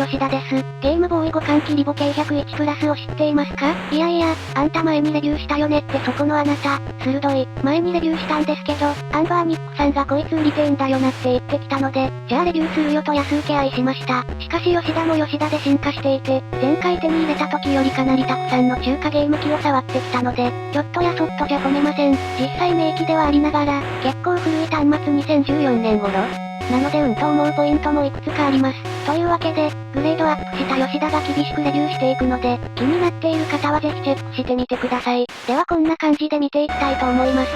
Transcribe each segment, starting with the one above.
吉田です。ゲームボーイ互換機リボ K101 プラスを知っていますか？いやいや、あんた前にレビューしたよねってそこのあなた、鋭い。前にレビューしたんですけど、アンバーニックさんがこいつ売りてえんだよなって言ってきたので、じゃあレビューするよと安請け合いしました。しかし吉田も吉田で進化していて、前回手に入れた時よりかなりたくさんの中華ゲーム機を触ってきたので、ちょっとやそっとじゃ褒めません。実際名機ではありながら、結構古い端末2014年頃。なのでと思うポイントもいくつかあります。というわけで、グレードアップした吉田が厳しくレビューしていくので、気になっている方はぜひチェックしてみてください。ではこんな感じで見ていきたいと思います。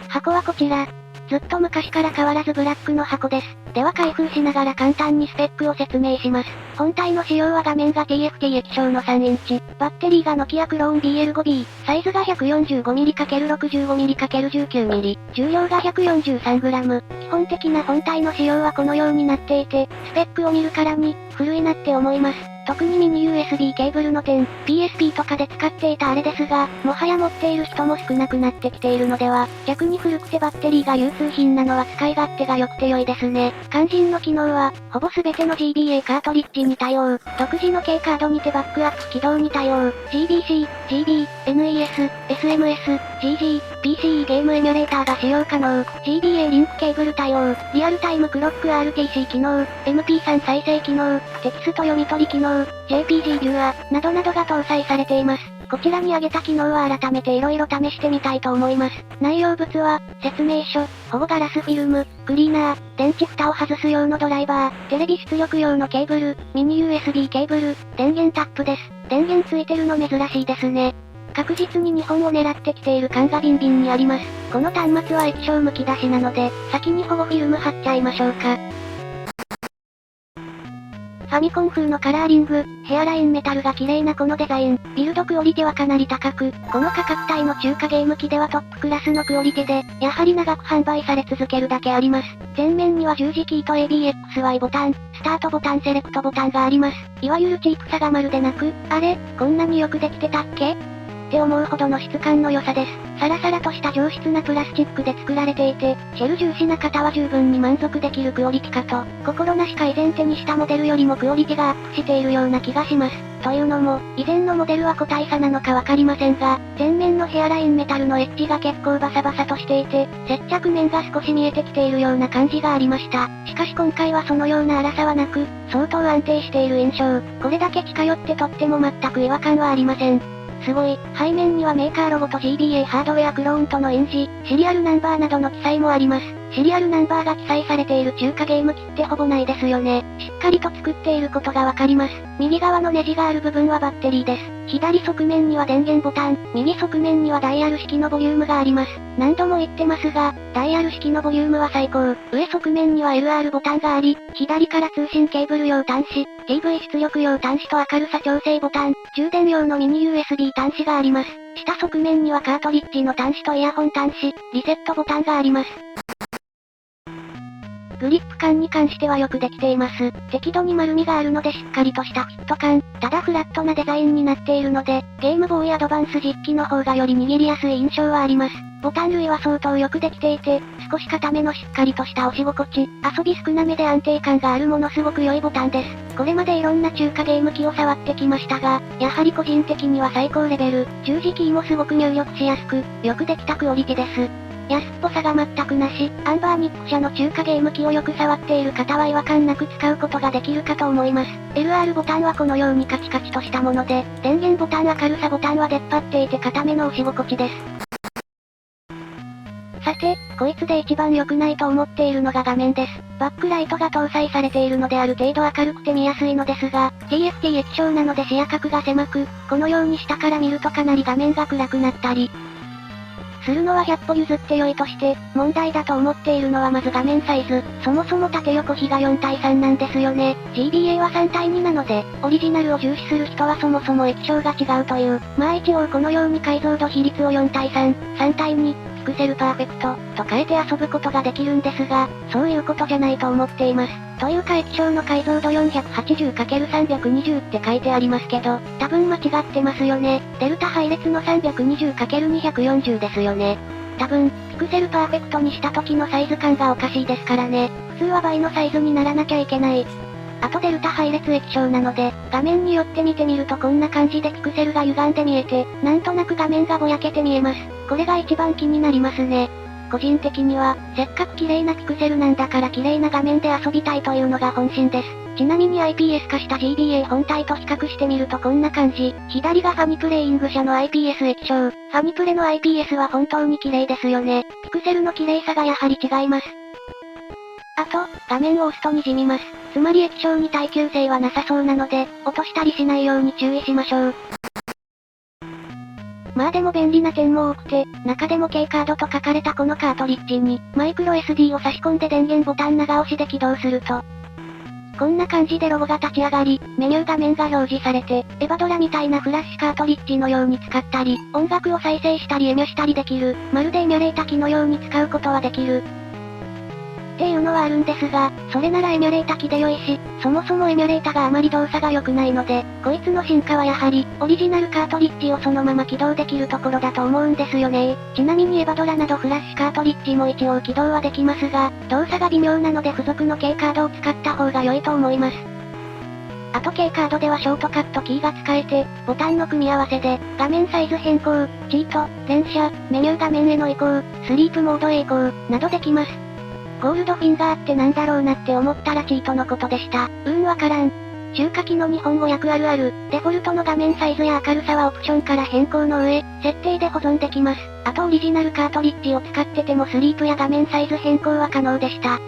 箱はこちら。ずっと昔から変わらずブラックの箱です。では開封しながら簡単にスペックを説明します。本体の仕様は画面が TFT 液晶の3インチ、バッテリーがノキアクローン BL5B、サイズが 145mm×65mm×19mm、重量が 143g。基本的な本体の仕様はこのようになっていて、スペックを見るからに、古いなって思います。特にミニ USB ケーブルの点、PSP とかで使っていたあれですが、もはや持っている人も少なくなってきているのでは、逆に古くてバッテリーが流通品なのは使い勝手が良くて良いですね。肝心の機能は、ほぼ全ての GBA カートリッジに対応、独自の K カードにてバックアップ起動に対応、GBC、GB、NES、SMS、GG、PCE ゲームエミュレーターが使用可能、GBA リンクケーブル対応、リアルタイムクロック RTC 機能、MP3 再生機能、テキスト読み取り機能、JPG ビューアー、などなどが搭載されています。こちらに挙げた機能は改めて色々試してみたいと思います。内容物は、説明書、保護ガラスフィルム、クリーナー、電池蓋を外す用のドライバー、テレビ出力用のケーブル、ミニ USB ケーブル、電源タップです。電源ついてるの珍しいですね。確実に日本を狙ってきている感がビンビンにあります。この端末は液晶むき出しなので、先に保護フィルム貼っちゃいましょうか。ファミコン風のカラーリング、ヘアラインメタルが綺麗なこのデザイン、ビルドクオリティはかなり高く、この価格帯の中華ゲーム機ではトップクラスのクオリティで、やはり長く販売され続けるだけあります。前面には十字キーと ABXY ボタン、スタートボタンセレクトボタンがあります。いわゆるチープさがまるでなく、あれ、こんなによくできてたっけって思うほどの質感の良さです。サラサラとした上質なプラスチックで作られていて、シェル重視な方は十分に満足できるクオリティかと、心なしか以前手にしたモデルよりもクオリティがアップしているような気がします。というのも、以前のモデルは個体差なのかわかりませんが、前面のヘアラインメタルのエッジが結構バサバサとしていて、接着面が少し見えてきているような感じがありました。しかし今回はそのような粗さはなく、相当安定している印象。これだけ近寄ってとっても全く違和感はありません。すごい、背面にはメーカーロゴと GBA ハードウェアクローンとの印字、シリアルナンバーなどの記載もあります。シリアルナンバーが記載されている中華ゲーム機ってほぼないですよね。しっかりと作っていることがわかります。右側のネジがある部分はバッテリーです。左側面には電源ボタン、右側面にはダイヤル式のボリュームがあります。何度も言ってますが、ダイヤル式のボリュームは最高。上側面には LR ボタンがあり、左から通信ケーブル用端子、TV 出力用端子と明るさ調整ボタン、充電用のミニ USB 端子があります。下側面にはカートリッジの端子とイヤホン端子、リセットボタンがあります。グリップ感に関してはよくできています。適度に丸みがあるのでしっかりとしたフィット感。ただフラットなデザインになっているので、ゲームボーイアドバンス実機の方がより握りやすい印象はあります。ボタン類は相当よくできていて、少し硬めのしっかりとした押し心地、遊び少なめで安定感があるものすごく良いボタンです。これまでいろんな中華ゲーム機を触ってきましたが、やはり個人的には最高レベル。十字キーもすごく入力しやすく、よくできたクオリティです。安っぽさが全くなし、アンバーニック社の中華ゲーム機をよく触っている方は違和感なく使うことができるかと思います。LR ボタンはこのようにカチカチとしたもので、電源ボタン明るさボタンは出っ張っていて硬めの押し心地です。さて、こいつで一番良くないと思っているのが画面です。バックライトが搭載されているのである程度明るくて見やすいのですが、TFT 液晶なので視野角が狭く、このように下から見るとかなり画面が暗くなったり、するのは100歩譲って良いとして、問題だと思っているのはまず画面サイズ。そもそも縦横比が4対3なんですよね。GBA は3対2なので、オリジナルを重視する人はそもそも液晶が違うという。まあ一応このように解像度比率を4対3、3対2、ピクセルパーフェクト、と変えて遊ぶことができるんですが、そういうことじゃないと思っています。というか液晶の解像度 480×320 って書いてありますけど、多分間違ってますよね。デルタ配列の 320×240 ですよね。多分、ピクセルパーフェクトにした時のサイズ感がおかしいですからね。普通は倍のサイズにならなきゃいけない。あとデルタ配列液晶なので、画面によって見てみるとこんな感じでピクセルが歪んで見えて、なんとなく画面がぼやけて見えます。これが一番気になりますね。個人的には、せっかく綺麗なピクセルなんだから綺麗な画面で遊びたいというのが本心です。ちなみに IPS 化した GBA 本体と比較してみるとこんな感じ。左がファニプレイング社の IPS 液晶。ファニプレの IPS は本当に綺麗ですよね。ピクセルの綺麗さがやはり違います。あと、画面を押すと滲みます。つまり液晶に耐久性はなさそうなので、落としたりしないように注意しましょう。まあでも便利な点も多くて、中でも K カードと書かれたこのカートリッジに、マイクロ SD を差し込んで電源ボタン長押しで起動すると、こんな感じでロゴが立ち上がり、メニュー画面が表示されて、エヴァドラみたいなフラッシュカートリッジのように使ったり、音楽を再生したりエミュしたりできる、まるでエミュレータ機のように使うことはできる。っていうのはあるんですが、それならエミュレータ機で良いし、そもそもエミュレータがあまり動作が良くないので、こいつの進化はやはり、オリジナルカートリッジをそのまま起動できるところだと思うんですよね。ちなみにエヴァドラなどフラッシュカートリッジも一応起動はできますが、動作が微妙なので付属の K カードを使った方が良いと思います。あと K カードではショートカットキーが使えて、ボタンの組み合わせで、画面サイズ変更、チート、連射、メニュー画面への移行、スリープモードへ移行、などできます。ゴールドフィンガーってなんだろうなって思ったらチートのことでした。わからん。中華機の日本語訳あるある。デフォルトの画面サイズや明るさはオプションから変更の上、設定で保存できます。あとオリジナルカートリッジを使っててもスリープや画面サイズ変更は可能でした。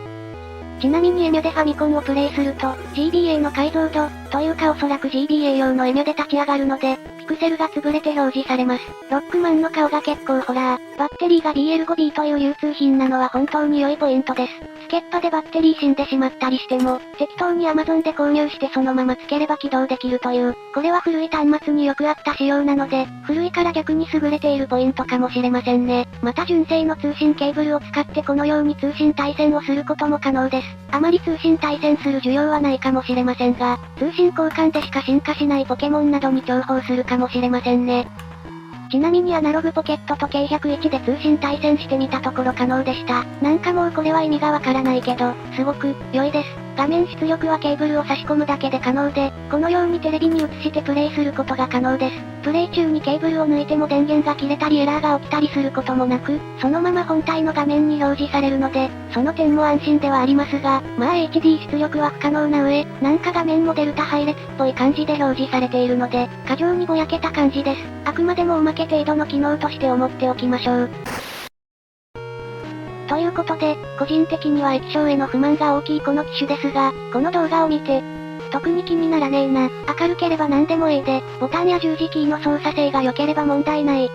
ちなみにエミュでファミコンをプレイすると、GBA の解像度、というかおそらく GBA 用のエミュで立ち上がるので、ピクセルが潰れて表示されます。ロックマンの顔が結構ホラー。バッテリーが BL5B という流通品なのは本当に良いポイントです。つけっぱでバッテリー死んでしまったりしても、適当に Amazon で購入してそのままつければ起動できるという、これは古い端末によくあった仕様なので、古いから逆に優れているポイントかもしれませんね。また純正の通信ケーブルを使ってこのように通信対戦をすることも可能です。あまり通信対戦する需要はないかもしれませんが、通信交換でしか進化しないポケモンなどに重宝するかもしれませんね。ちなみにアナログポケットと K101 で通信対戦してみたところ可能でした。なんかもうこれは意味がわからないけど、すごく、良いです。画面出力はケーブルを差し込むだけで可能で、このようにテレビに映してプレイすることが可能です。プレイ中にケーブルを抜いても電源が切れたりエラーが起きたりすることもなく、そのまま本体の画面に表示されるので、その点も安心ではありますが、まあ HD 出力は不可能な上、なんか画面もデルタ配列っぽい感じで表示されているので、過剰にぼやけた感じです。あくまでもおまけ程度の機能として思っておきましょう。ということで、個人的には液晶への不満が大きいこの機種ですが、この動画を見て、特に気にならねえな、明るければ何でもいいで、ボタンや十字キーの操作性が良ければ問題ない。っ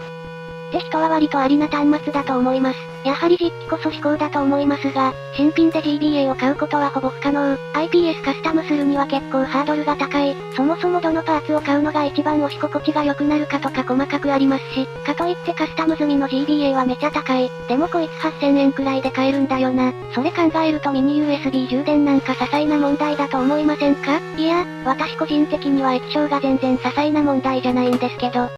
て人は割とありな端末だと思います。やはり実機こそ至高だと思いますが、新品で GBA を買うことはほぼ不可能。IPS カスタムするには結構ハードルが高い。そもそもどのパーツを買うのが一番押し心地が良くなるかとか細かくありますし、かといってカスタム済みの GBA はめちゃ高い。でもこいつ8000円くらいで買えるんだよな。それ考えるとミニ USB 充電なんか些細な問題だと思いませんか？いや、私個人的には液晶が全然些細な問題じゃないんですけど。